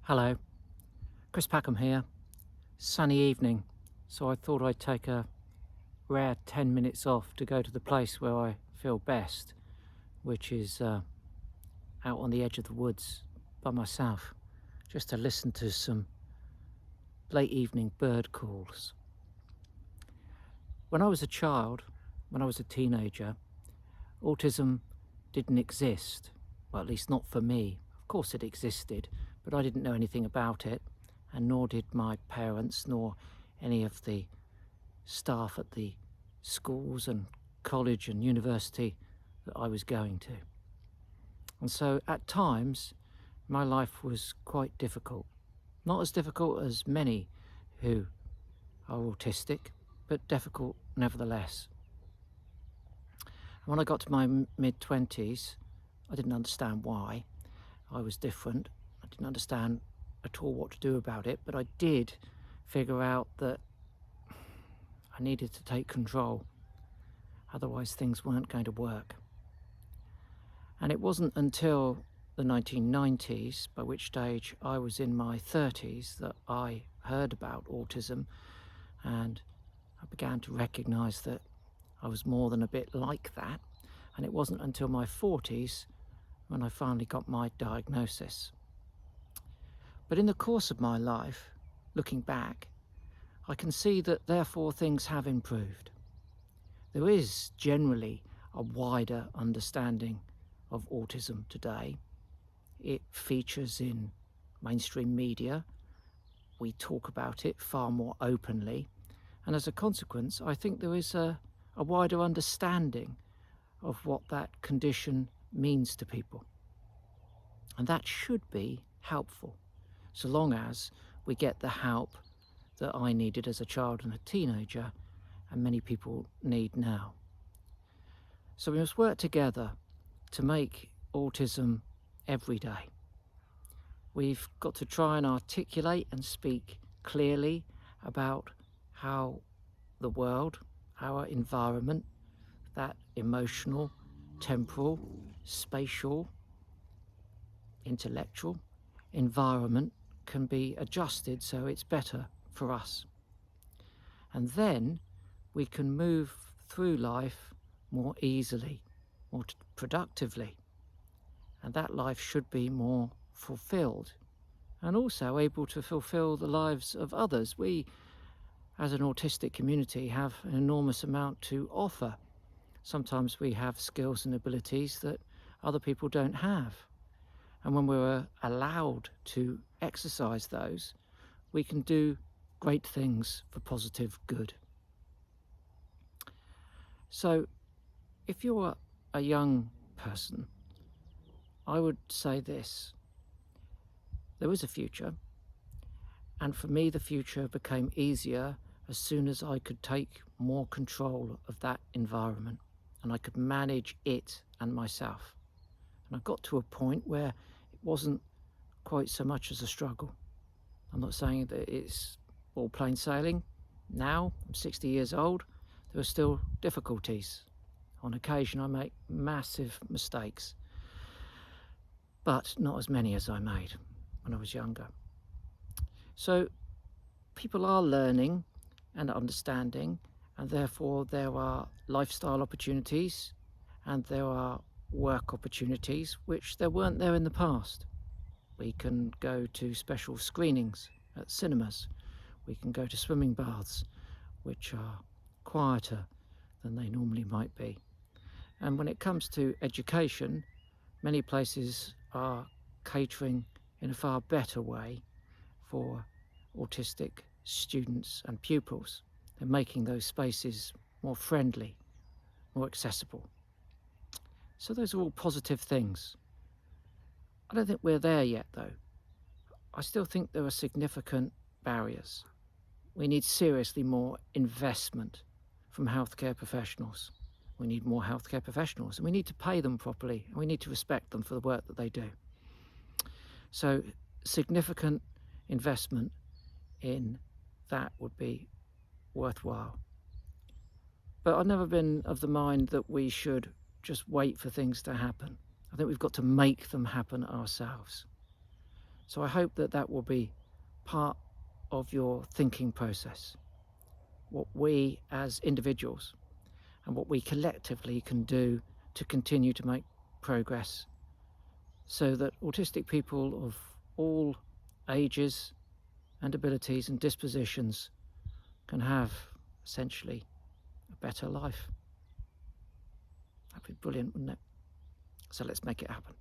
Hello, Chris Packham here. Sunny evening, so I thought I'd take a rare 10 minutes off to go to the place where I feel best, which is out on the edge of the woods by myself, just to listen to some late evening bird calls. When I was a child, when I was a teenager, autism didn't exist. Well, at least not for me. Of course it existed, but I didn't know anything about it, and nor did my parents, nor any of the staff at the schools and college and university that I was going to. And so at times, my life was quite difficult. Not as difficult as many who are autistic, but difficult nevertheless. And when I got to my mid-20s, I didn't understand why I was different. I didn't understand at all what to do about it, but I did figure out that I needed to take control. Otherwise things weren't going to work. And it wasn't until the 1990s, by which stage I was in my 30s, that I heard about autism, and I began to recognize that I was more than a bit like that. And it wasn't until my 40s when I finally got my diagnosis. But in the course of my life, looking back, I can see that therefore things have improved. There is generally a wider understanding of autism today. It features in mainstream media. We talk about it far more openly. And as a consequence, I think there is a wider understanding of what that condition means to people. And that should be helpful, so long as we get the help that I needed as a child and a teenager, and many people need now. So we must work together to make autism everyday. We've got to try and articulate and speak clearly about how the world, our environment, that emotional, temporal, spatial, intellectual environment can be adjusted so it's better for us. And then we can move through life more easily, more productively, and that life should be more fulfilled and also able to fulfill the lives of others. We, as an autistic community, have an enormous amount to offer. Sometimes we have skills and abilities that other people don't have. And when we're allowed to exercise those, we can do great things for positive good. So if you're a young person, I would say this: there is a future, and for me the future became easier as soon as I could take more control of that environment and I could manage it and myself. And I got to a point where it wasn't quite so much as a struggle. I'm not saying that it's all plain sailing. Now, I'm 60 years old, there are still difficulties. On occasion I make massive mistakes, but not as many as I made when I was younger. So people are learning and understanding, and therefore there are lifestyle opportunities and there are work opportunities which there weren't there in the past. We can go to special screenings at cinemas. We can go to swimming baths, which are quieter than they normally might be. And when it comes to education, many places are catering in a far better way for autistic students and pupils. They're making those spaces more friendly, more accessible. So those are all positive things. I don't think we're there yet, though. I still think there are significant barriers. We need seriously more investment from healthcare professionals. We need more healthcare professionals, and we need to pay them properly, and we need to respect them for the work that they do. So significant investment in that would be worthwhile. But I've never been of the mind that we should just wait for things to happen. I think we've got to make them happen ourselves. So I hope that that will be part of your thinking process, what we as individuals and what we collectively can do to continue to make progress so that autistic people of all ages and abilities and dispositions can have essentially a better life. That'd be brilliant, wouldn't it? So let's make it happen.